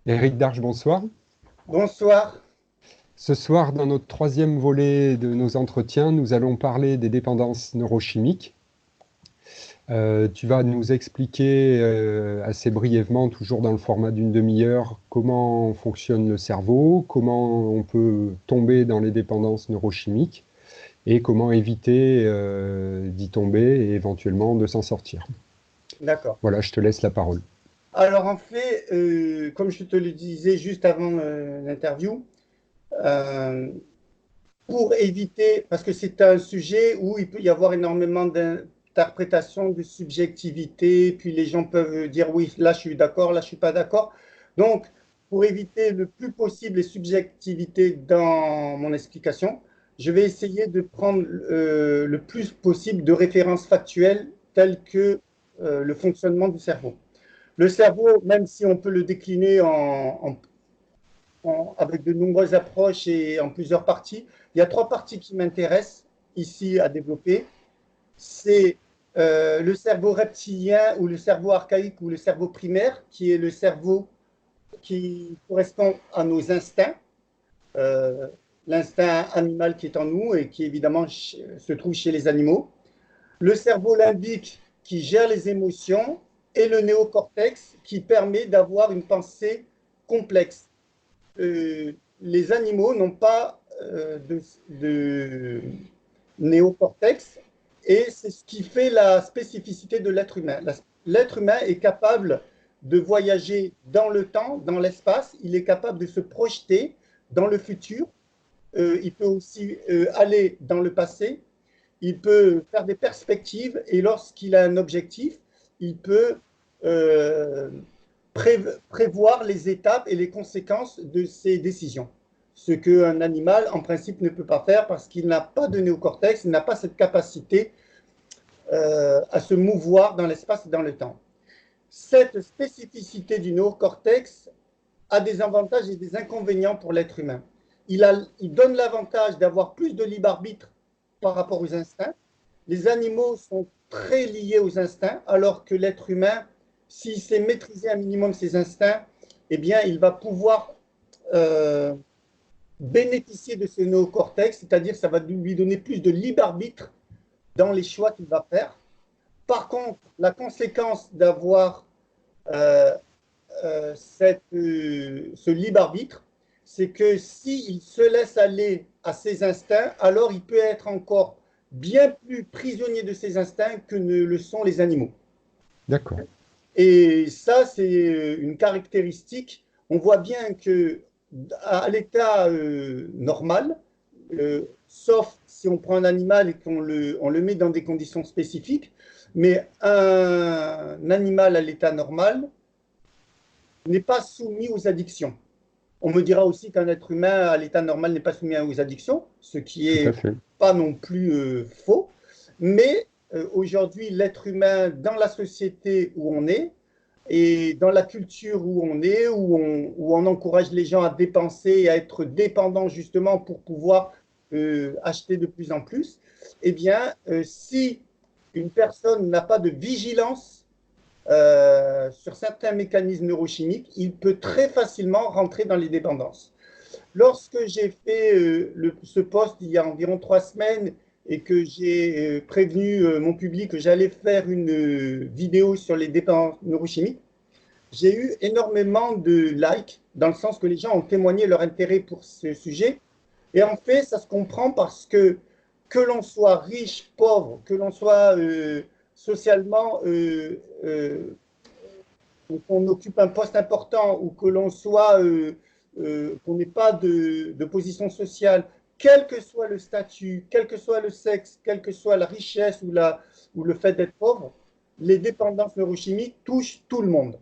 Éric Darche, bonsoir. Bonsoir. Ce soir, dans notre troisième volet de nos entretiens, nous allons parler des dépendances neurochimiques. Tu vas nous expliquer assez brièvement, toujours dans le format d'une demi-heure, comment fonctionne le cerveau, comment on peut tomber dans les dépendances neurochimiques et comment éviter d'y tomber et éventuellement de s'en sortir. D'accord. Voilà, je te laisse la parole. Alors en fait, comme je te le disais juste avant l'interview, euh, pour éviter, parce que c'est un sujet où il peut y avoir énormément d'interprétations, de subjectivité, puis les gens peuvent dire oui, là je suis d'accord, là je suis pas d'accord. Donc, pour éviter le plus possible les subjectivités dans mon explication, je vais essayer de prendre le plus possible de références factuelles telles que le fonctionnement du cerveau. Le cerveau, même si on peut le décliner avec de nombreuses approches et en plusieurs parties, il y a trois parties qui m'intéressent ici à développer. C'est le cerveau reptilien ou le cerveau archaïque ou le cerveau primaire, qui est le cerveau qui correspond à nos instincts, euh, l'instinct animal qui est en nous et qui évidemment se trouve chez les animaux. Le cerveau limbique qui gère les émotions et le néocortex qui permet d'avoir une pensée complexe. Les animaux n'ont pas de néocortex et c'est ce qui fait la spécificité de l'être humain. L'être humain est capable de voyager dans le temps, dans l'espace, il est capable de se projeter dans le futur, il peut aussi aller dans le passé, il peut faire des perspectives et lorsqu'il a un objectif, il peut euh, prévoir les étapes et les conséquences de ses décisions. Ce qu'un animal, en principe, ne peut pas faire parce qu'il n'a pas de néocortex, il n'a pas cette capacité à se mouvoir dans l'espace et dans le temps. Cette spécificité du néocortex a des avantages et des inconvénients pour l'être humain. Il donne l'avantage d'avoir plus de libre arbitre par rapport aux instincts. Les animaux sont très liés aux instincts, alors que l'être humain, s'il sait maîtriser un minimum ses instincts, eh bien, il va pouvoir euh, bénéficier de ce néocortex, c'est-à-dire que ça va lui donner plus de libre arbitre dans les choix qu'il va faire. Par contre, la conséquence d'avoir euh, ce libre arbitre, c'est que s'il se laisse aller à ses instincts, alors il peut être encore bien plus prisonnier de ses instincts que ne le sont les animaux. D'accord. Et ça, c'est une caractéristique. On voit bien que à l'état normal, sauf si on prend un animal et on le met dans des conditions spécifiques, mais un animal à l'état normal n'est pas soumis aux addictions. On me dira aussi qu'un être humain à l'état normal n'est pas soumis aux addictions, ce qui Tout à est fait. pas non plus faux. Mais aujourd'hui, l'être humain, dans la société où on est, et dans la culture où on est, où on encourage les gens à dépenser et à être dépendants justement pour pouvoir acheter de plus en plus, eh bien, si une personne n'a pas de vigilance sur certains mécanismes neurochimiques, il peut très facilement rentrer dans les dépendances. Lorsque j'ai fait ce poste il y a environ 3 semaines et que j'ai prévenu mon public que j'allais faire une vidéo sur les dépendances neurochimiques, j'ai eu énormément de likes, dans le sens que les gens ont témoigné leur intérêt pour ce sujet. Et en fait, ça se comprend parce que l'on soit riche, pauvre, que l'on soit socialement qu'on occupe un poste important ou que l'on soit, qu'on n'ait pas de position sociale, quel que soit le statut, quel que soit le sexe, quelle que soit la richesse ou le fait d'être pauvre, les dépendances neurochimiques touchent tout le monde.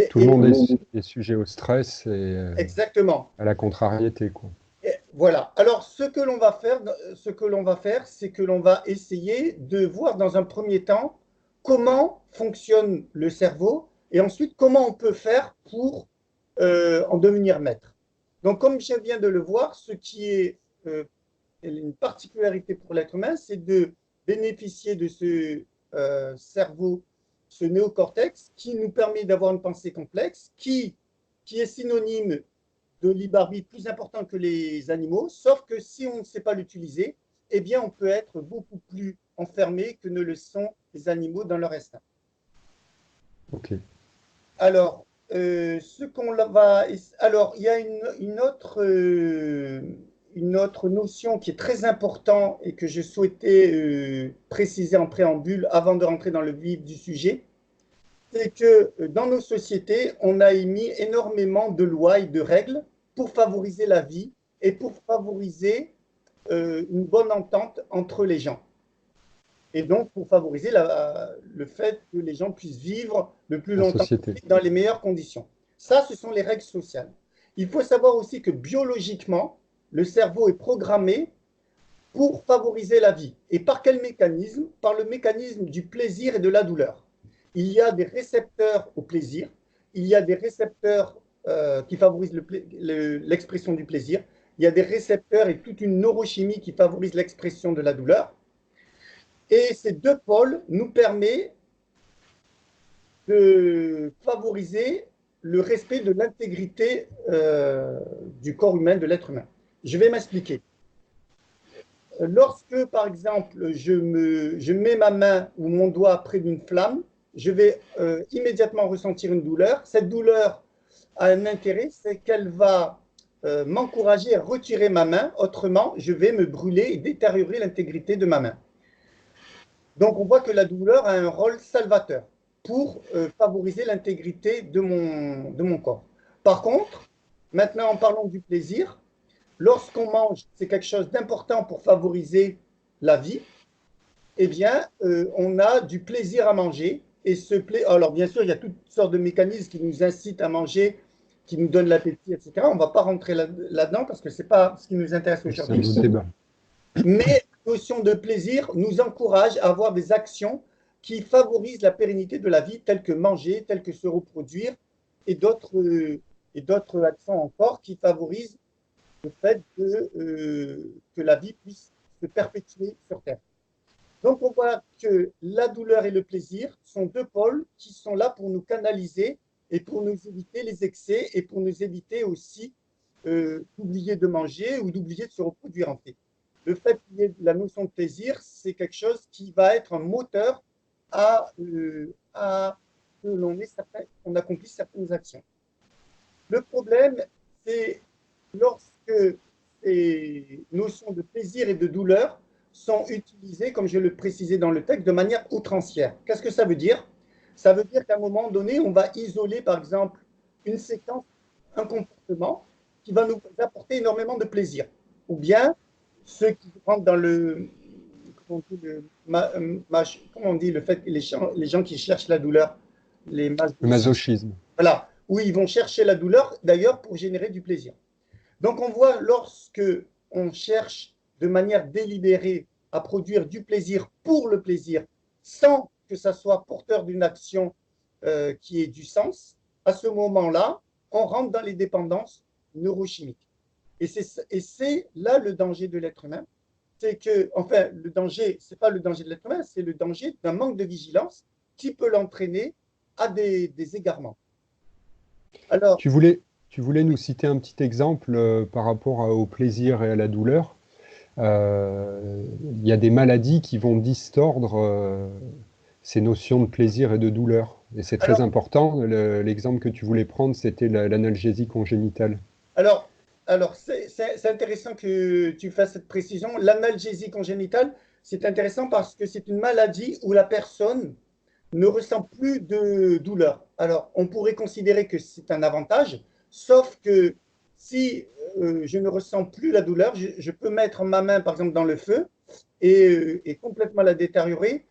Tout le monde est sujet au stress et Exactement. à la contrariété, quoi. Et voilà. Alors, ce que l'on va faire, c'est que l'on va essayer de voir dans un premier temps comment fonctionne le cerveau et ensuite comment on peut faire pour en devenir maître. Donc, comme je viens de le voir, ce qui est une particularité pour l'être humain, c'est de bénéficier de ce cerveau, ce néocortex, qui nous permet d'avoir une pensée complexe, qui qui est synonyme de libre arbitre plus important que les animaux, sauf que si on ne sait pas l'utiliser, eh bien, on peut être beaucoup plus enfermé que ne le sont les animaux dans leur instinct. Ok. Alors, ce qu'on va. Alors, il y a une autre notion qui est très importante et que je souhaitais préciser en préambule avant de rentrer dans le vif du sujet. C'est que dans nos sociétés, on a émis énormément de lois et de règles pour favoriser la vie et pour favoriser une bonne entente entre les gens. Et donc pour favoriser le fait que les gens puissent vivre le plus En longtemps société. possible dans les meilleures conditions. Ça, ce sont les règles sociales. Il faut savoir aussi que biologiquement, le cerveau est programmé pour favoriser la vie. Et par quel mécanisme? Par le mécanisme du plaisir et de la douleur. Il y a des récepteurs au plaisir, il y a des récepteurs qui favorisent l'expression du plaisir, il y a des récepteurs et toute une neurochimie qui favorise l'expression de la douleur. Et ces deux pôles nous permettent de favoriser le respect de l'intégrité du corps humain, de l'être humain. Je vais m'expliquer. Lorsque, par exemple, je mets ma main ou mon doigt près d'une flamme, je vais immédiatement ressentir une douleur. Cette douleur a un intérêt, c'est qu'elle va m'encourager à retirer ma main. Autrement, je vais me brûler et détériorer l'intégrité de ma main. Donc, on voit que la douleur a un rôle salvateur pour favoriser l'intégrité de mon corps. Par contre, maintenant, en parlant du plaisir, lorsqu'on mange, c'est quelque chose d'important pour favoriser la vie, eh bien, on a du plaisir à manger. Et alors, bien sûr, il y a toutes sortes de mécanismes qui nous incitent à manger, qui nous donnent l'appétit, etc. On ne va pas rentrer là-dedans parce que ce n'est pas ce qui nous intéresse C'est un aujourd'hui. autre débat. Mais la notion de plaisir nous encourage à avoir des actions qui favorisent la pérennité de la vie, telles que manger, telles que se reproduire, et d'autres actions encore qui favorisent le fait que la vie puisse se perpétuer sur Terre. Donc on voit que la douleur et le plaisir sont deux pôles qui sont là pour nous canaliser et pour nous éviter les excès et pour nous éviter aussi d'oublier de manger ou d'oublier de se reproduire en fait. Le fait qu'il y ait la notion de plaisir, c'est quelque chose qui va être un moteur à que l'on accomplisse certaines actions. Le problème, c'est lorsque ces notions de plaisir et de douleur sont utilisées, comme je le précisais dans le texte, de manière outrancière. Qu'est-ce que ça veut dire? Ça veut dire qu'à un moment donné, on va isoler, par exemple, une séquence, un comportement qui va nous apporter énormément de plaisir. Ou bien, ceux qui rentrent dans comment on dit, le fait que les gens qui cherchent la douleur, les Le masochisme. voilà, où ils vont chercher la douleur, d'ailleurs, pour générer du plaisir. Donc, on voit lorsque on cherche de manière délibérée à produire du plaisir pour le plaisir, sans que ça soit porteur d'une action qui ait du sens, à ce moment-là, on rentre dans les dépendances neurochimiques. Et c'est là le danger de l'être humain. C'est que, enfin, le danger, ce n'est pas le danger de l'être humain, c'est le danger d'un manque de vigilance qui peut l'entraîner à des égarements. Alors, Tu voulais nous citer un petit exemple par rapport au plaisir et à la douleur. Il y a des maladies qui vont distordre ces notions de plaisir et de douleur. Et c'est très alors, important. L'exemple que tu voulais prendre, c'était l'analgésie congénitale. Alors, c'est intéressant que tu fasses cette précision. L'analgésie congénitale, c'est intéressant parce que c'est une maladie où la personne ne ressent plus de douleur. Alors, on pourrait considérer que c'est un avantage, sauf que si je ne ressens plus la douleur, je peux mettre ma main, par exemple, dans le feu et complètement la détériorer.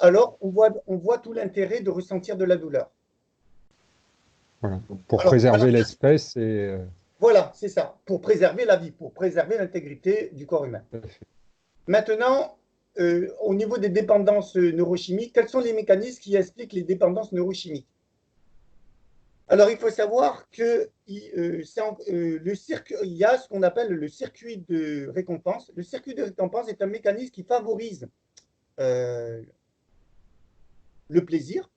Alors, on voit tout l'intérêt de ressentir de la douleur. Voilà. Pour Alors, préserver l'espèce et voilà, c'est ça, pour préserver la vie, pour préserver l'intégrité du corps humain. Maintenant, au niveau des dépendances neurochimiques, quels sont les mécanismes qui expliquent les dépendances neurochimiques? Alors, il faut savoir que il y a ce qu'on appelle le circuit de récompense. Le circuit de récompense est un mécanisme qui favorise le plaisir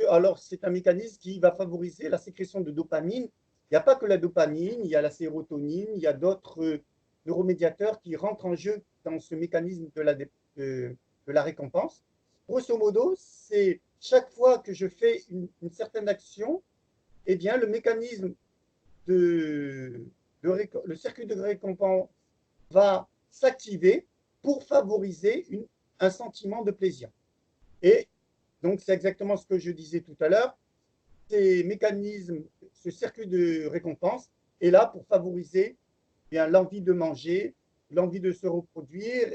Alors, c'est un mécanisme qui va favoriser la sécrétion de dopamine. Il n'y a pas que la dopamine, il y a la sérotonine, il y a d'autres neuromédiateurs qui rentrent en jeu dans ce mécanisme de la récompense. Grosso modo, c'est chaque fois que je fais une certaine action, eh bien, le mécanisme le circuit de récompense va s'activer pour favoriser un sentiment de plaisir. Et donc, c'est exactement ce que je disais tout à l'heure. Ces mécanismes, ce circuit de récompense est là pour favoriser bien l'envie de manger, l'envie de se reproduire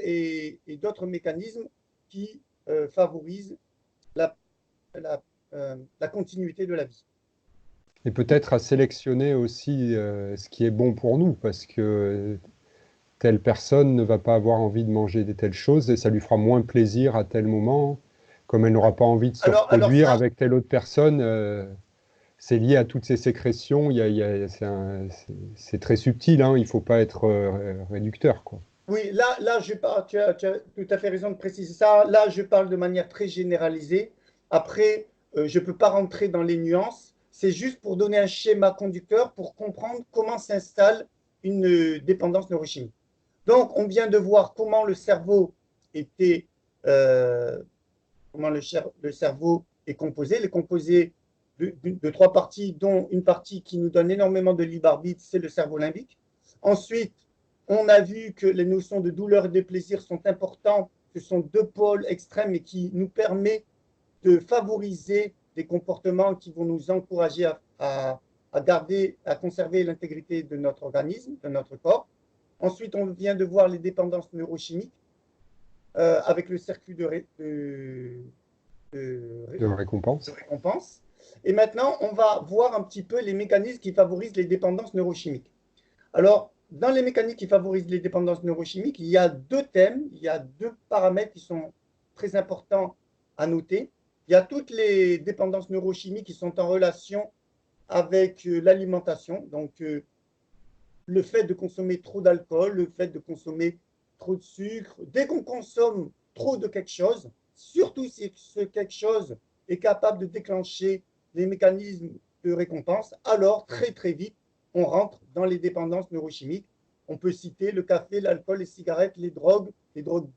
d'autres mécanismes qui favorisent la, la continuité de la vie. Et peut-être à sélectionner aussi ce qui est bon pour nous, parce que telle personne ne va pas avoir envie de manger de telles choses et ça lui fera moins plaisir à tel moment, comme elle n'aura pas envie de se reproduire avec telle autre personne. C'est lié à toutes ces sécrétions. C'est très subtil, hein, il ne faut pas être réducteur, quoi. Oui, là tu as tout à fait raison de préciser ça. Là, je parle de manière très généralisée. Après, je ne peux pas rentrer dans les nuances. C'est juste pour donner un schéma conducteur pour comprendre comment s'installe une dépendance neurochimique. Donc, on vient de voir comment le cerveau était, comment le cerveau est composé. Il est composé de trois parties, dont une partie qui nous donne énormément de libre arbitre, c'est le cerveau limbique. Ensuite, on a vu que les notions de douleur et de plaisir sont importantes. Ce sont deux pôles extrêmes et qui nous permettent de favoriser des comportements qui vont nous encourager à garder, à conserver l'intégrité de notre organisme, de notre corps. Ensuite, on vient de voir les dépendances neurochimiques avec le circuit de récompense. récompense. Et maintenant, on va voir un petit peu les mécanismes qui favorisent les dépendances neurochimiques. Alors, dans les mécanismes qui favorisent les dépendances neurochimiques, il y a deux thèmes, il y a deux paramètres qui sont très importants à noter. Il y a toutes les dépendances neurochimiques qui sont en relation avec l'alimentation, donc le fait de consommer trop d'alcool, le fait de consommer trop de sucre. Dès qu'on consomme trop de quelque chose, surtout si ce quelque chose est capable de déclencher les mécanismes de récompense, alors très très vite, on rentre dans les dépendances neurochimiques. On peut citer le café, l'alcool, les cigarettes, les drogues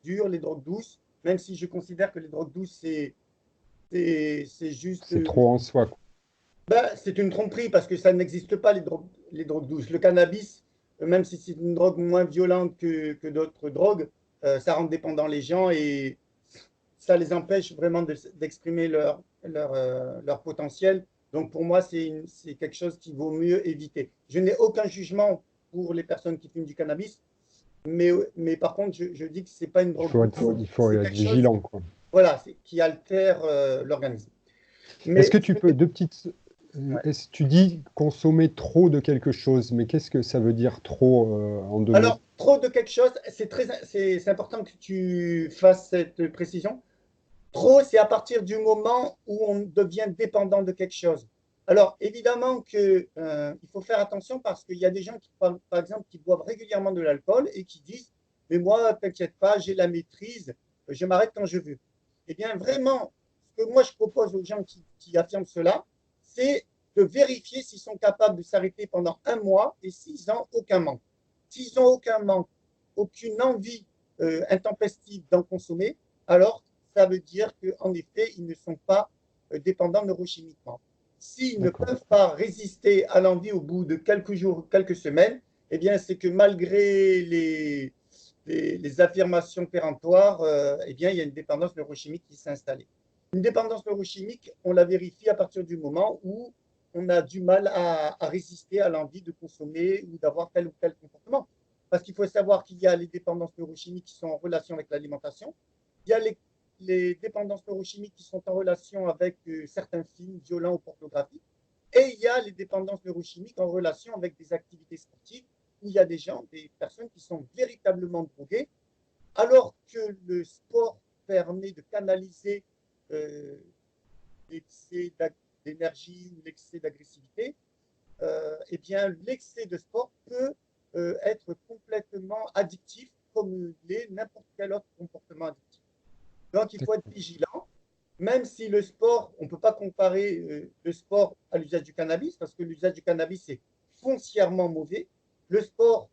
dures, les drogues douces, même si je considère que les drogues douces, c'est juste... C'est trop en soi, quoi. Ben, c'est une tromperie parce que ça n'existe pas, les drogues douces. Le cannabis, même si c'est une drogue moins violente que d'autres drogues, ça rend dépendant les gens et ça les empêche vraiment d'exprimer leur potentiel. Donc pour moi, c'est quelque chose qu'il vaut mieux éviter. Je n'ai aucun jugement pour les personnes qui fument du cannabis, mais par contre, je dis que ce n'est pas une drogue. Il faut être vigilant, quoi. Voilà, qui altère l'organisme. Est-ce que tu peux, deux petites... Tu dis consommer trop de quelque chose, mais qu'est-ce que ça veut dire trop en deux mots? Alors, trop de quelque chose, c'est important que tu fasses cette précision. Trop, c'est à partir du moment où on devient dépendant de quelque chose. Alors, évidemment qu'il faut faire attention parce qu'il y a des gens qui, par exemple, qui boivent régulièrement de l'alcool et qui disent, mais moi, t'inquiète pas, j'ai la maîtrise, je m'arrête quand je veux. Eh bien, vraiment, ce que moi je propose aux gens qui affirment cela, c'est de vérifier s'ils sont capables de s'arrêter pendant un mois et s'ils n'ont aucun manque. S'ils n'ont aucun manque, aucune envie intempestive d'en consommer, alors ça veut dire qu'en effet, ils ne sont pas dépendants neurochimiquement. S'ils ne peuvent pas résister à l'envie au bout de quelques jours, quelques semaines, eh bien, c'est que malgré les affirmations péremptoires, eh bien, il y a une dépendance neurochimique qui s'est installée. Une dépendance neurochimique, on la vérifie à partir du moment où on a du mal à résister à l'envie de consommer ou d'avoir tel ou tel comportement. Parce qu'il faut savoir qu'il y a les dépendances neurochimiques qui sont en relation avec l'alimentation, il y a les dépendances neurochimiques qui sont en relation avec certains films violents ou pornographiques, et il y a les dépendances neurochimiques en relation avec des activités sportives où il y a des gens, des personnes qui sont véritablement droguées, alors que le sport permet de canaliser l'excès d'énergie ou l'excès d'agressivité, eh bien, l'excès de sport peut être complètement addictif, comme l'est n'importe quel autre comportement addictif. Donc, il faut être vigilant. même si le sport, on ne peut pas comparer le sport à l'usage du cannabis, parce que l'usage du cannabis est foncièrement mauvais. Le sport,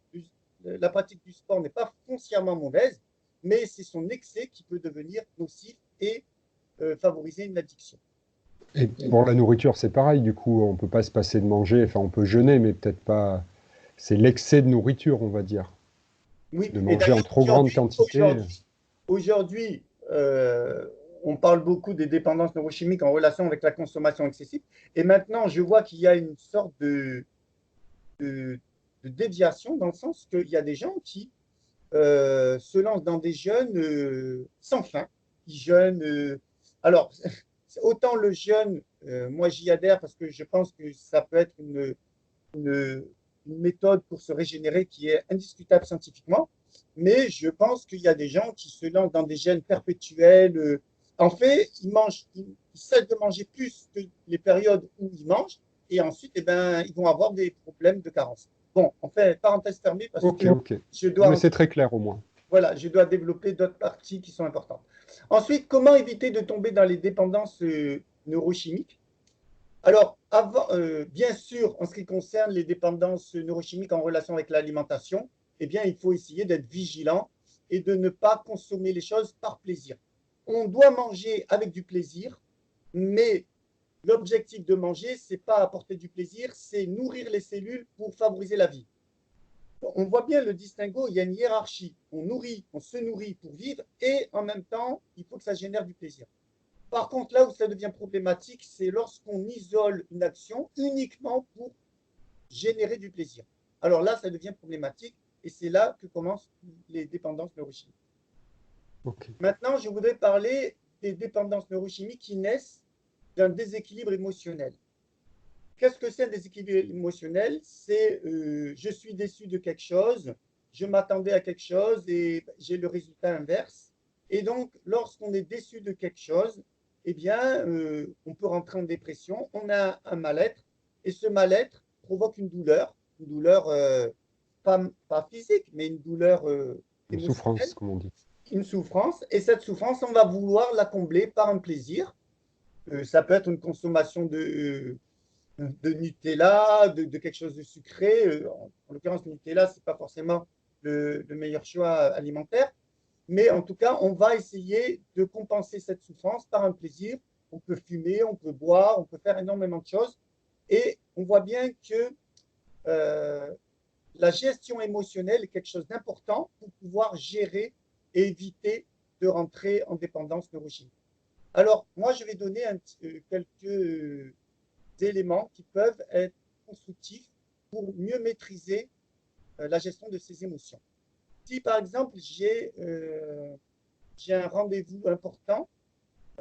la pratique du sport n'est pas foncièrement mauvaise, mais c'est son excès qui peut devenir nocif et favoriser une addiction. Et pour la nourriture, c'est pareil, du coup, on ne peut pas se passer de manger, enfin, on peut jeûner, mais peut-être pas. C'est l'excès de nourriture, on va dire. Oui, De et manger en d'ailleurs, trop grande quantité. aujourd'hui, on parle beaucoup des dépendances neurochimiques en relation avec la consommation excessive. Et maintenant, je vois qu'il y a une sorte de, de déviation dans le sens qu'il y a des gens qui se lancent dans des jeûnes sans fin. Ils jeûnent. Alors, autant le jeûne, moi j'y adhère parce que je pense que ça peut être une, une méthode pour se régénérer qui est indiscutable scientifiquement. Mais je pense qu'il y a des gens qui se lancent dans des jeûnes perpétuels. En fait, ils cessent de manger plus que les périodes où ils mangent. Et ensuite, eh ben, ils vont avoir des problèmes de carence. Bon, en fait, parenthèse fermée parce Ok, que ok. je Non, mais dois, c'est très clair au moins. voilà, je dois développer d'autres parties qui sont importantes. Ensuite, comment éviter de tomber dans les dépendances neurochimiques? Alors, bien sûr, en ce qui concerne les dépendances neurochimiques en relation avec l'alimentation, eh bien, il faut essayer d'être vigilant et de ne pas consommer les choses par plaisir. On doit manger avec du plaisir, mais l'objectif de manger, c'est pas apporter du plaisir, c'est nourrir les cellules pour favoriser la vie. On voit bien le distinguo, il y a une hiérarchie. On se nourrit pour vivre et en même temps, il faut que ça génère du plaisir. Par contre, là où ça devient problématique, c'est lorsqu'on isole une action uniquement pour générer du plaisir. Alors là, ça devient problématique et c'est là que commencent les dépendances neurochimiques. Ok. Maintenant, je voudrais parler des dépendances neurochimiques qui naissent d'un déséquilibre émotionnel. Qu'est-ce que c'est un déséquilibre émotionnel? C'est je suis déçu de quelque chose, je m'attendais à quelque chose et j'ai le résultat inverse. Et donc, lorsqu'on est déçu de quelque chose, eh bien, on peut rentrer en dépression, on a un mal-être, et ce mal-être provoque une douleur pas physique, mais une douleur Une émotionnelle, souffrance, comme on dit. une souffrance, et cette souffrance, on va vouloir la combler par un plaisir. Ça peut être une consommation de Nutella, de quelque chose de sucré. En l'occurrence, Nutella, ce n'est pas forcément le meilleur choix alimentaire. Mais en tout cas, on va essayer de compenser cette souffrance par un plaisir. On peut fumer, on peut boire, on peut faire énormément de choses. Et on voit bien que euh, la gestion émotionnelle est quelque chose d'important pour pouvoir gérer et éviter de rentrer en dépendance neurochimique. Alors, moi, je vais donner quelques éléments qui peuvent être constructifs pour mieux maîtriser la gestion de ces émotions. Si par exemple j'ai un rendez-vous important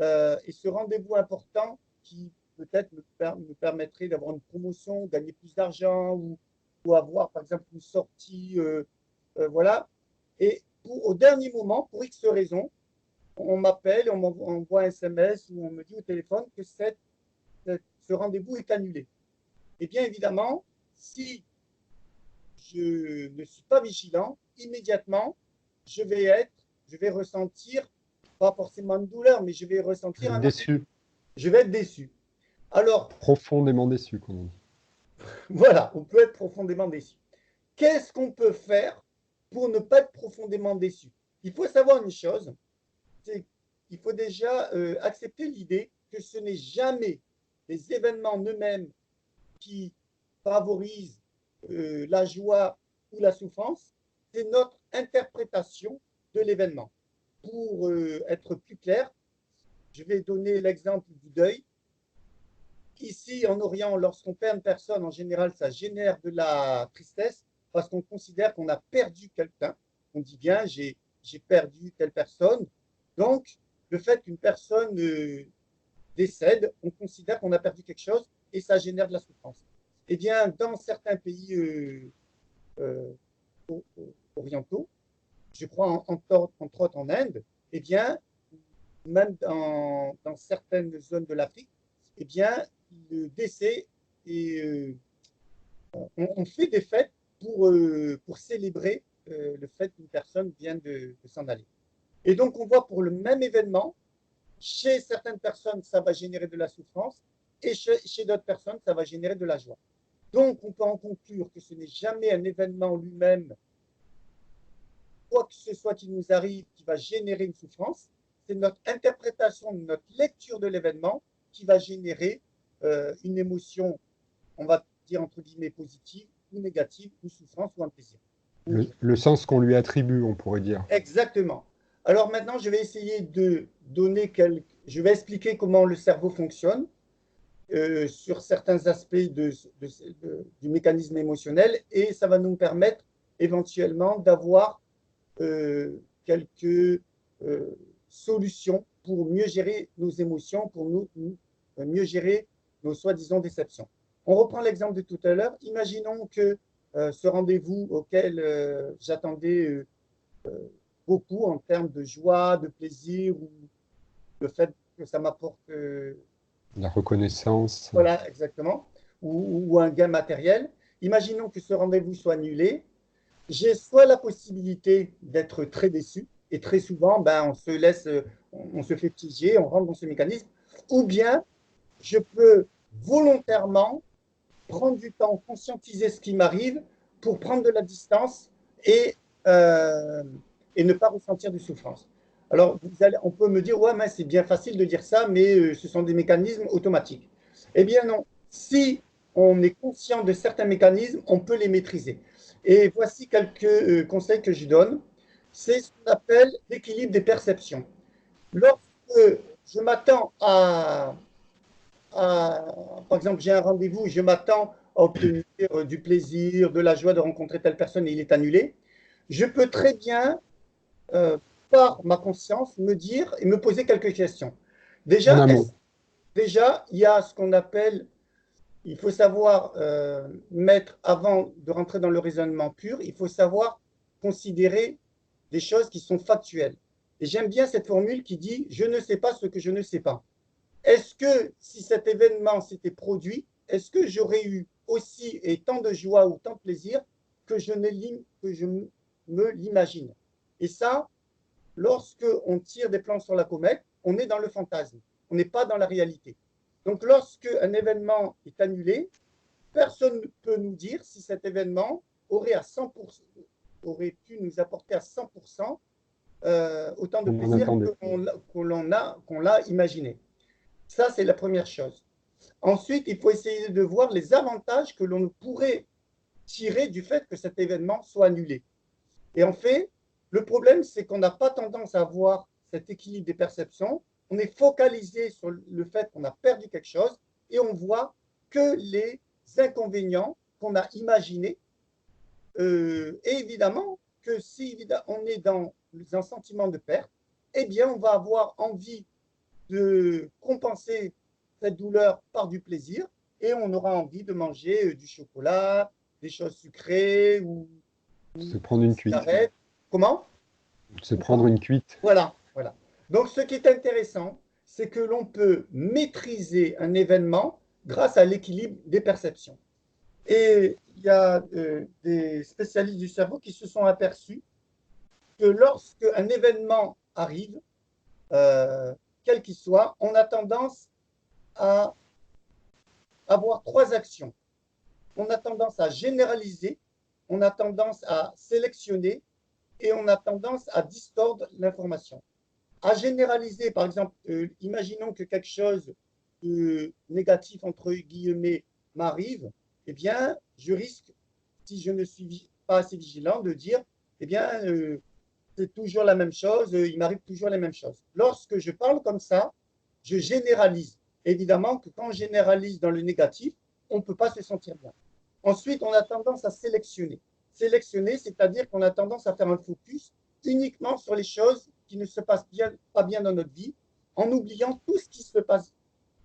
et ce rendez-vous important qui peut-être me permettrait d'avoir une promotion, gagner plus d'argent ou avoir par exemple une sortie, voilà. Et au dernier moment, pour X raisons, on m'appelle, on m'envoie un SMS ou on me dit au téléphone que ce rendez-vous est annulé. Et bien évidemment, si je ne suis pas vigilant, immédiatement, je vais ressentir, pas forcément une douleur, mais je vais ressentir un malaise. Déçu, Je vais être déçu. Alors, profondément déçu, comme on dit. voilà, on peut être profondément déçu. Qu'est-ce qu'on peut faire pour ne pas être profondément déçu? Il faut savoir une chose, c'est qu'il faut déjà accepter l'idée que ce n'est jamais les événements eux-mêmes qui favorisent la joie ou la souffrance, c'est notre interprétation de l'événement. Pour être plus clair, je vais donner l'exemple du deuil. Ici, en Orient, lorsqu'on perd une personne, en général, ça génère de la tristesse parce qu'on considère qu'on a perdu quelqu'un. On dit bien, j'ai perdu telle personne. Donc, le fait qu'une personne décède, on considère qu'on a perdu quelque chose et ça génère de la souffrance. Eh bien, dans certains pays euh, orientaux, je crois entre autres en Inde, eh bien, même dans certaines zones de l'Afrique, eh bien, le décès est, on fait des fêtes pour célébrer le fait qu'une personne vient de s'en aller. Et donc, on voit pour le même événement, Chez certaines personnes, ça va générer de la souffrance et chez d'autres personnes, ça va générer de la joie. Donc, on peut en conclure que ce n'est jamais un événement lui-même, quoi que ce soit qui nous arrive, qui va générer une souffrance. C'est notre interprétation, notre lecture de l'événement qui va générer une émotion, on va dire entre guillemets positive ou négative, une souffrance ou un plaisir. Le sens qu'on lui attribue, on pourrait dire. Exactement. Alors maintenant, je vais essayer de donner quelques... Je vais expliquer comment le cerveau fonctionne sur certains aspects du mécanisme émotionnel et ça va nous permettre éventuellement d'avoir quelques solutions pour mieux gérer nos émotions, pour mieux gérer nos soi-disant déceptions. On reprend l'exemple de tout à l'heure. Imaginons que ce rendez-vous auquel j'attendais beaucoup en termes de joie, de plaisir, ou le fait que ça m'apporte La reconnaissance. voilà, exactement, ou un gain matériel. Imaginons que ce rendez-vous soit annulé. J'ai soit la possibilité d'être très déçu, et très souvent, ben, on se laisse, on se fait piéger, on rentre dans ce mécanisme, ou bien je peux volontairement prendre du temps, conscientiser ce qui m'arrive pour prendre de la distance et, euh, et ne pas ressentir de souffrance. Alors, on peut me dire, ouais, mais c'est bien facile de dire ça, mais ce sont des mécanismes automatiques. Eh bien non, si on est conscient de certains mécanismes, on peut les maîtriser. Et voici quelques conseils que je donne. C'est ce qu'on appelle l'équilibre des perceptions. Lorsque je m'attends par exemple, j'ai un rendez-vous, je m'attends à obtenir du plaisir, de la joie de rencontrer telle personne et il est annulé, je peux très bien, euh, par ma conscience, me dire et me poser quelques questions. En Déjà, amont. déjà il y a ce qu'on appelle, il faut savoir mettre, avant de rentrer dans le raisonnement pur, il faut savoir considérer des choses qui sont factuelles. Et j'aime bien cette formule qui dit, je ne sais pas ce que je ne sais pas. Est-ce que si cet événement s'était produit, est-ce que j'aurais eu aussi et tant de joie ou tant de plaisir que que je me l'imagine? Et ça, lorsque on tire des plans sur la comète, on est dans le fantasme, on n'est pas dans la réalité. Donc lorsque un événement est annulé, personne ne peut nous dire si cet événement aurait à 100%, aurait pu nous apporter à 100% autant de On en plaisir attendait. qu'on l'a imaginé. Ça, c'est la première chose. Ensuite, il faut essayer de voir les avantages que l'on pourrait tirer du fait que cet événement soit annulé. Et en fait, le problème, c'est qu'on n'a pas tendance à avoir cet équilibre des perceptions. On est focalisé sur le fait qu'on a perdu quelque chose et on voit que les inconvénients qu'on a imaginés. Et évidemment que si on est dans un sentiment de perte, eh bien, on va avoir envie de compenser cette douleur par du plaisir et on aura envie de manger du chocolat, des choses sucrées Se ou prendre des une cuite. cigarettes. Comment? Se prendre une cuite. Voilà, voilà. Donc, ce qui est intéressant, c'est que l'on peut maîtriser un événement grâce à l'équilibre des perceptions. Et il y a des spécialistes du cerveau qui se sont aperçus que lorsque un événement arrive, euh, quel qu'il soit, on a tendance à avoir trois actions. On a tendance à généraliser, on a tendance à sélectionner et on a tendance à distordre l'information. À généraliser, par exemple, imaginons que quelque chose de négatif, entre guillemets, m'arrive, eh bien, je risque, si je ne suis pas assez vigilant, de dire, eh bien, c'est toujours la même chose, il m'arrive toujours les mêmes choses. Lorsque je parle comme ça, je généralise. Évidemment que quand on généralise dans le négatif, on ne peut pas se sentir bien. Ensuite, on a tendance à sélectionner. Sélectionner, c'est-à-dire qu'on a tendance à faire un focus uniquement sur les choses qui ne se passent pas bien dans notre vie, en oubliant tout ce qui se passe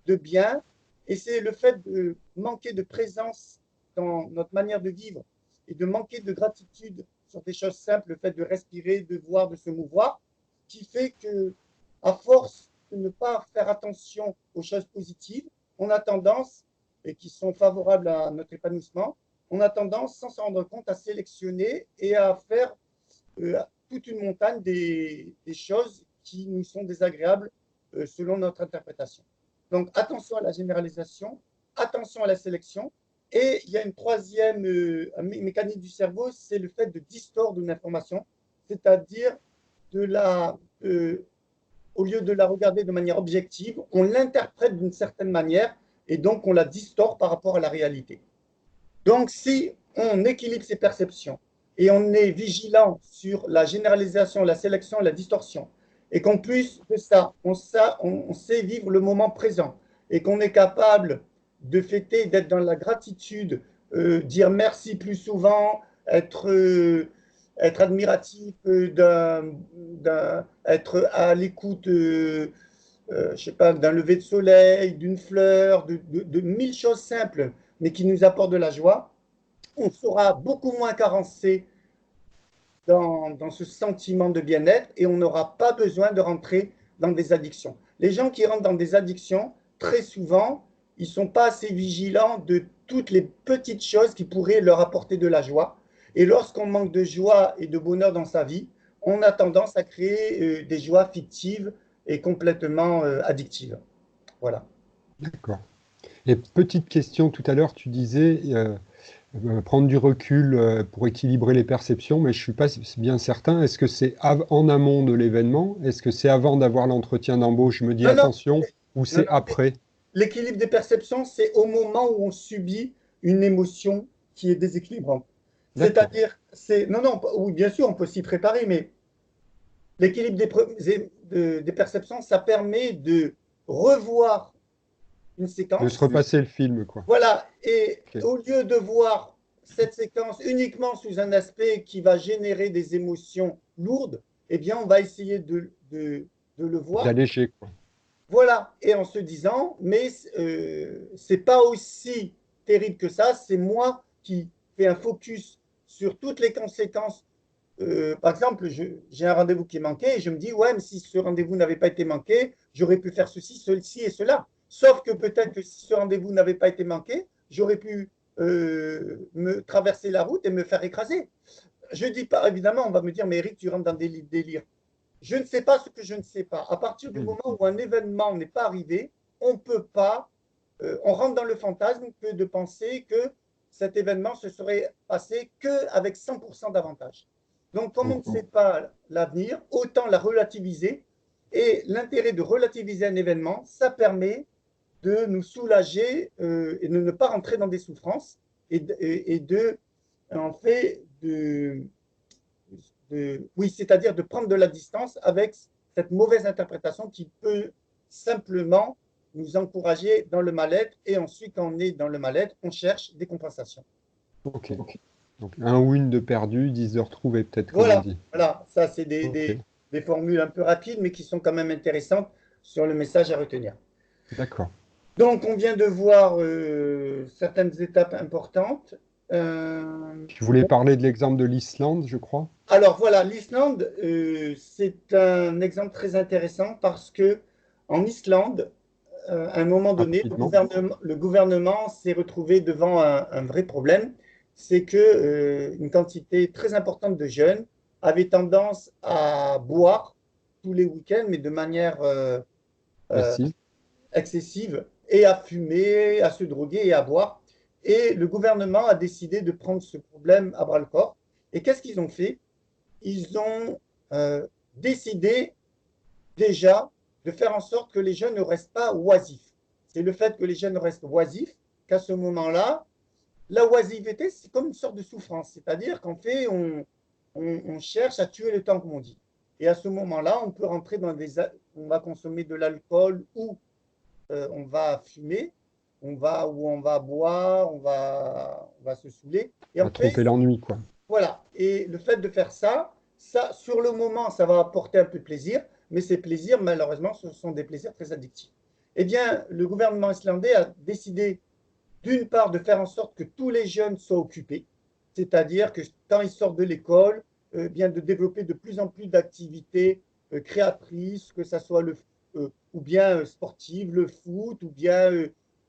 de bien. Et c'est le fait de manquer de présence dans notre manière de vivre et de manquer de gratitude sur des choses simples, le fait de respirer, de voir, de se mouvoir, qui fait que, à force de ne pas faire attention aux choses positives, on a tendance, et qui sont favorables à notre épanouissement, on a tendance, sans s'en rendre compte, à sélectionner et à faire toute une montagne des choses qui nous sont désagréables selon notre interprétation. Donc, attention à la généralisation, attention à la sélection. Et il y a une troisième mécanique du cerveau, c'est le fait de distordre une information, c'est-à-dire au lieu de la regarder de manière objective, on l'interprète d'une certaine manière et donc on la distord par rapport à la réalité. Donc, si on équilibre ses perceptions et on est vigilant sur la généralisation, la sélection, la distorsion, et qu'en plus de ça, on sait vivre le moment présent et qu'on est capable de fêter, d'être dans la gratitude, dire merci plus souvent, être admiratif, être à l'écoute, je sais pas, d'un lever de soleil, d'une fleur, de mille choses simples, mais qui nous apportent de la joie, on sera beaucoup moins carencé dans ce sentiment de bien-être et on n'aura pas besoin de rentrer dans des addictions. Les gens qui rentrent dans des addictions, très souvent, ils ne sont pas assez vigilants de toutes les petites choses qui pourraient leur apporter de la joie. Et lorsqu'on manque de joie et de bonheur dans sa vie, on a tendance à créer des joies fictives et complètement addictives. Voilà. D'accord. Et petite question, tout à l'heure, tu disais prendre du recul pour équilibrer les perceptions, mais je ne suis pas bien certain. Est-ce que c'est en amont de l'événement? Est-ce que c'est avant d'avoir l'entretien d'embauche? Je me dis Non, non, attention, ou non, c'est après? l'équilibre des perceptions, c'est au moment où on subit une émotion qui est déséquilibrante. D'accord. C'est-à-dire, non, non, oui, bien sûr, on peut s'y préparer, mais l'équilibre des perceptions, ça permet de revoir une De séquence. se repasser le film, quoi. Voilà, et Ok. au lieu de voir cette séquence uniquement sous un aspect qui va générer des émotions lourdes, eh bien, on va essayer de le voir. D'alléger, quoi. Voilà, et en se disant, mais c'est pas aussi terrible que ça, c'est moi qui fais un focus sur toutes les conséquences. Par exemple, j'ai un rendez-vous qui est manqué et je me dis, ouais, mais si ce rendez-vous n'avait pas été manqué, j'aurais pu faire ceci, ceci et cela. Sauf que peut-être que si ce rendez-vous n'avait pas été manqué, j'aurais pu me traverser la route et me faire écraser. Je dis pas, évidemment, on va me dire, mais Eric, tu rentres dans des délires. Je ne sais pas ce que je ne sais pas. À partir du Hmm. moment où un événement n'est pas arrivé, on peut pas, on rentre dans le fantasme que de penser que cet événement se serait passé qu'avec 100% d'avantage. Donc, comme on ne sait pas l'avenir, autant la relativiser. Et l'intérêt de relativiser un événement, ça permet de nous soulager et de ne pas rentrer dans des souffrances et de, en fait, oui, c'est-à-dire de prendre de la distance avec cette mauvaise interprétation qui peut simplement nous encourager dans le mal-être. Et ensuite, quand on est dans le mal-être, on cherche des compensations. Ok. Donc, un win de perdu, 10 de retrouvé, peut-être, comme on Voilà, dit. voilà. Ça, c'est Ok. des formules un peu rapides, mais qui sont quand même intéressantes sur le message à retenir. D'accord. Donc, on vient de voir certaines étapes importantes. Euh, Tu voulais parler de l'exemple de l'Islande, je crois, alors voilà, l'Islande, c'est un exemple très intéressant parce que en Islande, à un moment donné, rapidement. le gouvernement s'est retrouvé devant un vrai problème, c'est que une quantité très importante de jeunes avaient tendance à boire tous les week-ends, mais de manière euh, Massive. excessive, et à fumer, à se droguer et à boire. Et le gouvernement a décidé de prendre ce problème à bras-le-corps. Et qu'est-ce qu'ils ont fait? Ils ont décidé déjà de faire en sorte que les jeunes ne restent pas oisifs. C'est le fait que les jeunes restent oisifs qu'à ce moment-là, la oisiveté, c'est comme une sorte de souffrance. C'est-à-dire qu'en fait, on cherche à tuer le temps, comme on dit. Et à ce moment-là, on peut rentrer dans des... On va consommer de l'alcool ou on va fumer, on va boire, on va se saouler. Et On en va fait, tromper l'ennui, quoi. voilà. Et le fait de faire ça, sur le moment, ça va apporter un peu de plaisir, mais ces plaisirs, malheureusement, ce sont des plaisirs très addictifs. Eh bien, le gouvernement islandais a décidé, d'une part, de faire en sorte que tous les jeunes soient occupés, c'est-à-dire que quand ils sortent de l'école, bien de développer de plus en plus d'activités créatrices, que ce soit ou bien sportives, le foot, ou bien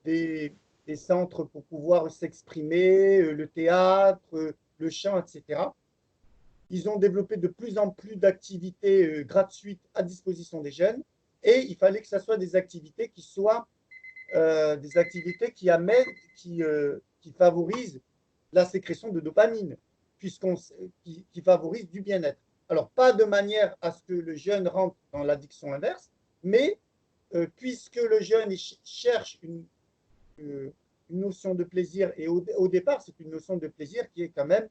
des, des centres pour pouvoir s'exprimer, le théâtre, le chant, etc. Ils ont développé de plus en plus d'activités gratuites à disposition des jeunes. et il fallait que ce soit des activités qui soient des activités qui amènent, qui favorisent la sécrétion de dopamine, qui favorisent du bien-être. Alors, pas de manière à ce que le jeune rentre dans l'addiction inverse, mais puisque le jeune cherche une notion de plaisir, et au départ, c'est une notion de plaisir qui est quand même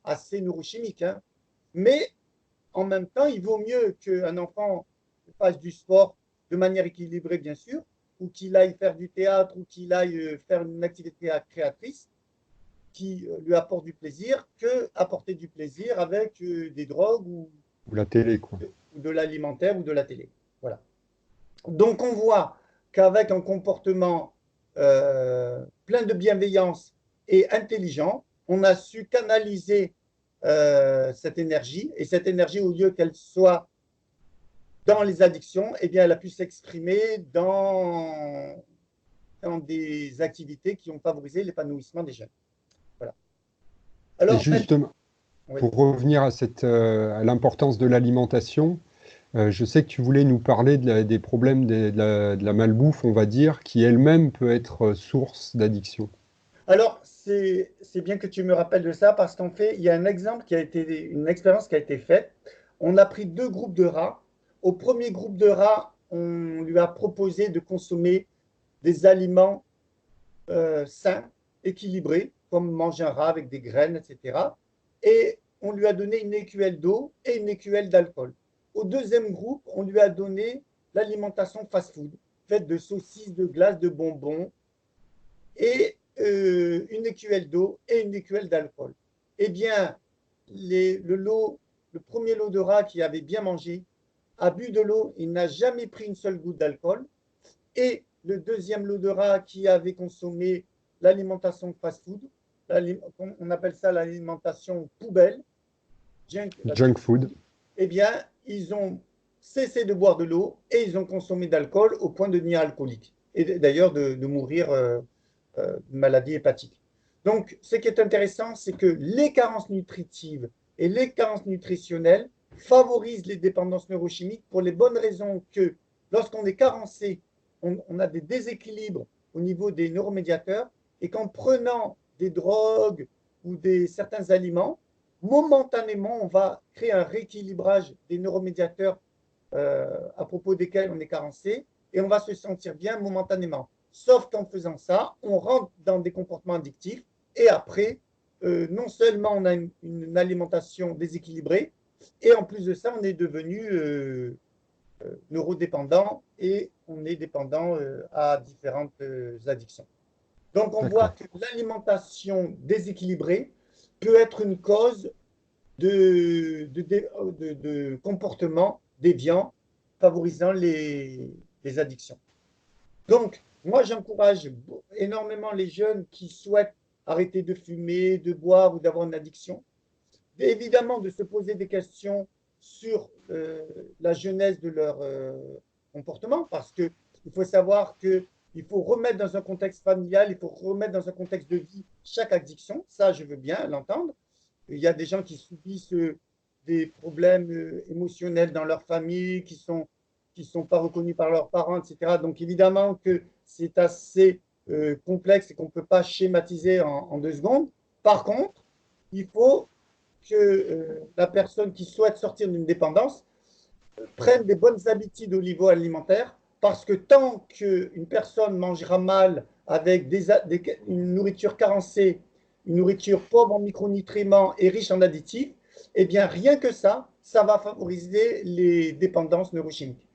assez neurochimique, hein. Mais en même temps, il vaut mieux qu'un enfant fasse du sport de manière équilibrée, bien sûr, ou qu'il aille faire du théâtre, ou qu'il aille faire une activité créatrice qui lui apporte du plaisir, que apporter du plaisir avec des drogues Ou la télé, quoi. ou de l'alimentaire ou de la télé. Voilà. Donc on voit qu'avec un comportement plein de bienveillance et intelligent, on a su canaliser cette énergie, et cette énergie, au lieu qu'elle soit dans les addictions, eh bien, elle a pu s'exprimer dans des activités qui ont favorisé l'épanouissement des jeunes. Voilà. Et Alors, justement, oui. pour revenir à l'importance de l'alimentation, je sais que tu voulais nous parler des problèmes de la malbouffe, on va dire, qui elle-même peut être source d'addiction. Alors, c'est bien que tu me rappelles de ça parce qu'en fait, il y a un exemple une expérience qui a été faite. On a pris deux groupes de rats. Au premier groupe de rats, on lui a proposé de consommer des aliments sains, équilibrés, comme manger un rat avec des graines, etc. Et on lui a donné une écuelle d'eau et une écuelle d'alcool. Au deuxième groupe, on lui a donné l'alimentation fast-food, faite de saucisses, de glaces, de bonbons, et une écuelle d'eau et une écuelle d'alcool. Eh bien, le premier lot de rat qui avait bien mangé a bu de l'eau, il n'a jamais pris une seule goutte d'alcool. Et le deuxième lot de rat qui avait consommé l'alimentation fast-food, on appelle ça l'alimentation poubelle, Junk food. eh bien, ils ont cessé de boire de l'eau et ils ont consommé d'alcool au point de devenir alcooliques. Et d'ailleurs de mourir d'une maladie hépatique. Donc, ce qui est intéressant, c'est que les carences nutritives et les carences nutritionnelles favorisent les dépendances neurochimiques pour les bonnes raisons que lorsqu'on est carencé, on a des déséquilibres au niveau des neuromédiateurs et qu'en prenant des drogues ou certains aliments, momentanément, on va créer un rééquilibrage des neuromédiateurs à propos desquels on est carencé et on va se sentir bien momentanément. Sauf qu'en faisant ça, on rentre dans des comportements addictifs et après, non seulement on a une alimentation déséquilibrée, et en plus de ça, on est devenu neurodépendant et on est dépendant à différentes addictions. Donc on voit D'accord. que l'alimentation déséquilibrée peut être une cause de comportements déviants favorisant les addictions. Donc, moi, j'encourage énormément les jeunes qui souhaitent arrêter de fumer, de boire ou d'avoir une addiction, évidemment de se poser des questions sur la genèse de leur comportement, parce qu'il faut savoir qu'il faut remettre dans un contexte familial, il faut remettre dans un contexte de vie chaque addiction, ça je veux bien l'entendre. Il y a des gens qui subissent des problèmes émotionnels dans leur famille, qui sont pas reconnus par leurs parents, etc. Donc évidemment que c'est assez complexe et qu'on ne peut pas schématiser en 2 secondes. Par contre, il faut que la personne qui souhaite sortir d'une dépendance prenne des bonnes habitudes au niveau alimentaire, parce que tant qu'une personne mangera mal avec une nourriture carencée, une nourriture pauvre en micronutriments et riche en additifs, eh bien rien que ça va favoriser les dépendances neurochimiques.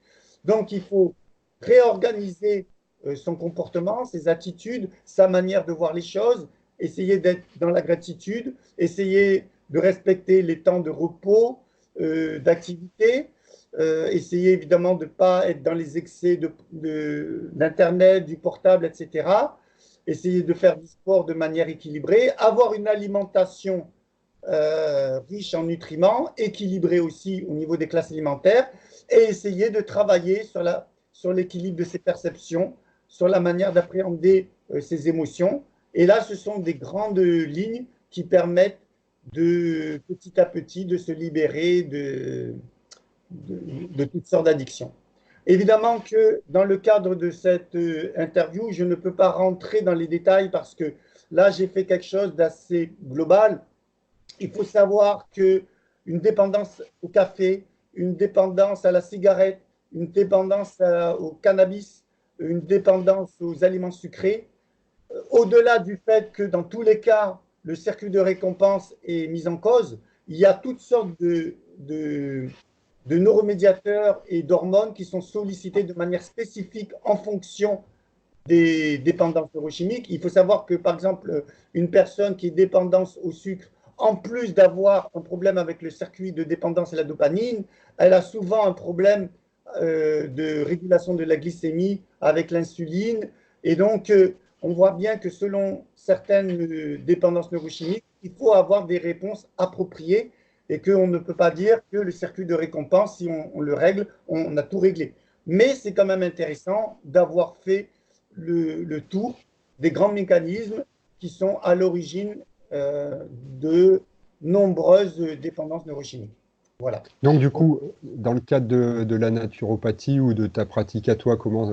Donc il faut réorganiser son comportement, ses attitudes, sa manière de voir les choses, essayer d'être dans la gratitude, essayer de respecter les temps de repos, d'activité, essayer évidemment de ne pas être dans les excès d'Internet, du portable, etc. Essayer de faire du sport de manière équilibrée, avoir une alimentation riche en nutriments, équilibrée aussi au niveau des classes alimentaires, et essayer de travailler sur l'équilibre de ses perceptions, sur la manière d'appréhender ses émotions. Et là, ce sont des grandes lignes qui permettent de petit à petit de se libérer de toutes sortes d'addictions. Évidemment que dans le cadre de cette interview, je ne peux pas rentrer dans les détails parce que là, j'ai fait quelque chose d'assez global. Il faut savoir que une dépendance au café, une dépendance à la cigarette, une dépendance au cannabis, une dépendance aux aliments sucrés, au-delà du fait que dans tous les cas, le circuit de récompense est mis en cause, il y a toutes sortes de neuromédiateurs et d'hormones qui sont sollicités de manière spécifique en fonction des dépendances neurochimiques. Il faut savoir que, par exemple, une personne qui est dépendante au sucre, en plus d'avoir un problème avec le circuit de dépendance à la dopamine, elle a souvent un problème de régulation de la glycémie avec l'insuline. Et donc, on voit bien que selon certaines dépendances neurochimiques, il faut avoir des réponses appropriées et qu'on ne peut pas dire que le circuit de récompense, si on le règle, on a tout réglé. Mais c'est quand même intéressant d'avoir fait le tour des grands mécanismes qui sont à l'origine de nombreuses dépendances neurochimiques. Voilà. Donc, du coup, dans le cadre de la naturopathie ou de ta pratique à toi, comment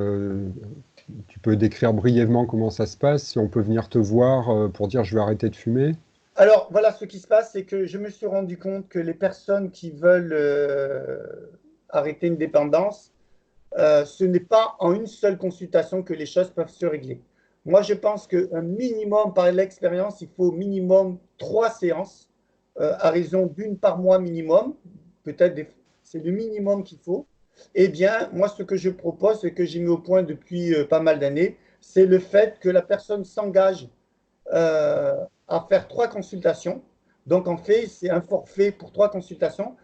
tu peux décrire brièvement comment ça se passe? Si on peut venir te voir pour dire je vais arrêter de fumer? Alors, voilà, ce qui se passe, c'est que je me suis rendu compte que les personnes qui veulent arrêter une dépendance, ce n'est pas en une seule consultation que les choses peuvent se régler. Moi, je pense qu'un minimum, par l'expérience, il faut au minimum 3 séances, à raison d'une par mois minimum. Peut-être c'est le minimum qu'il faut. Eh bien, moi, ce que je propose et que j'ai mis au point depuis pas mal d'années, c'est le fait que la personne s'engage à faire 3 consultations. Donc, en fait, c'est un forfait pour 3 consultations.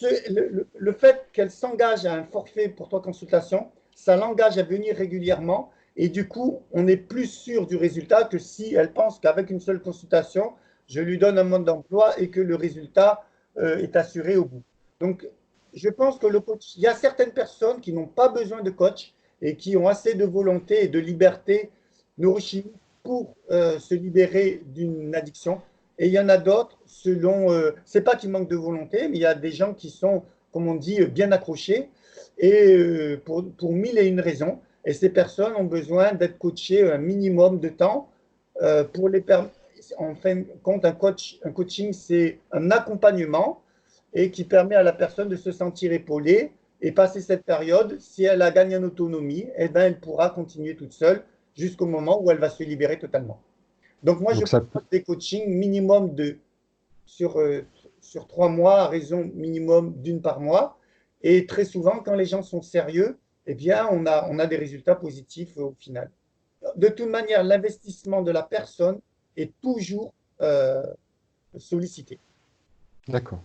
Le fait qu'elle s'engage à un forfait pour 3 consultations, ça l'engage à venir régulièrement et du coup, on est plus sûr du résultat que si elle pense qu'avec une seule consultation, je lui donne un mode d'emploi et que le résultat est assuré au bout. Donc, je pense que le coach, il y a certaines personnes qui n'ont pas besoin de coach et qui ont assez de volonté et de liberté neurochimique pour se libérer d'une addiction. Et il y en a d'autres, selon, c'est pas qu'ils manquent de volonté, mais il y a des gens qui sont, comme on dit, bien accrochés, et pour mille et une raisons. Et ces personnes ont besoin d'être coachées un minimum de temps pour les permettre. En fin de compte, un coaching, c'est un accompagnement et qui permet à la personne de se sentir épaulée et passer cette période. Si elle a gagné en autonomie, eh ben, elle pourra continuer toute seule jusqu'au moment où elle va se libérer totalement. Donc moi, je Donc, ça peut... propose des coachings minimum sur, euh, sur 3 mois, à raison minimum d'une par mois. Et très souvent, quand les gens sont sérieux, eh bien, on a des résultats positifs au final. De toute manière, l'investissement de la personne est toujours sollicité. D'accord.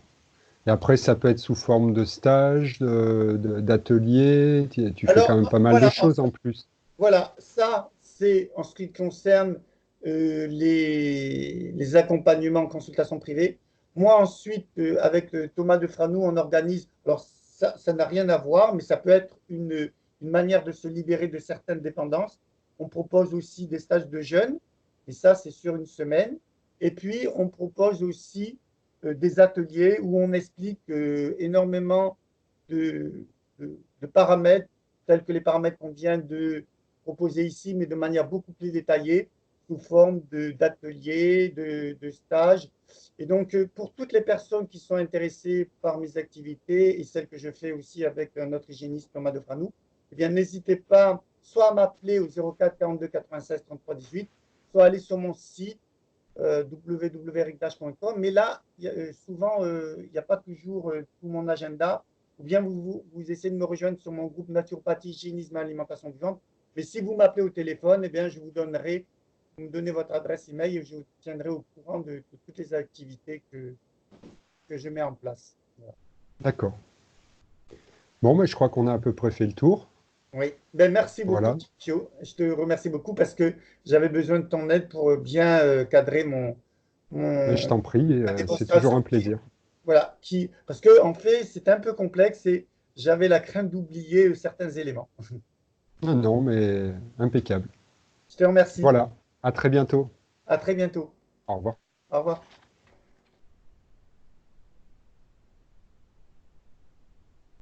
Et après, ça peut être sous forme de stage, d'atelier. Tu fais quand Alors, même pas mal de voilà, choses en plus. voilà, ça, c'est en ce qui concerne les accompagnements en consultation privée. Moi, ensuite, avec Thomas Defranou, on organise, alors ça n'a rien à voir, mais ça peut être une manière de se libérer de certaines dépendances. On propose aussi des stages de jeunes, et ça, c'est sur une semaine. Et puis, on propose aussi des ateliers où on explique énormément de paramètres, tels que les paramètres qu'on vient de proposé ici, mais de manière beaucoup plus détaillée, sous forme d'ateliers, de stages. Et donc, pour toutes les personnes qui sont intéressées par mes activités et celles que je fais aussi avec notre hygiéniste Thomas Defranou, eh bien, n'hésitez pas soit à m'appeler au 04 42 96 33 18, soit à aller sur mon site www.héritage.com. Mais là, souvent, il n'y a pas toujours tout mon agenda. Ou bien vous essayez de me rejoindre sur mon groupe naturopathie, hygiénisme et alimentation vivante. Mais si vous m'appelez au téléphone, eh bien, je vous donnerai, vous me donnez votre adresse email et je vous tiendrai au courant de toutes les activités que je mets en place. Voilà. D'accord. Bon, mais je crois qu'on a à peu près fait le tour. Oui, ben, merci beaucoup, Voilà. Thio. Je te remercie beaucoup parce que j'avais besoin de ton aide pour bien cadrer Mais je mon t'en prie, ma c'est toujours démonstration un plaisir. voilà, parce que en fait, c'est un peu complexe et j'avais la crainte d'oublier certains éléments. Non, non, mais impeccable. Je te remercie. Voilà. À très bientôt. À très bientôt. Au revoir. Au revoir.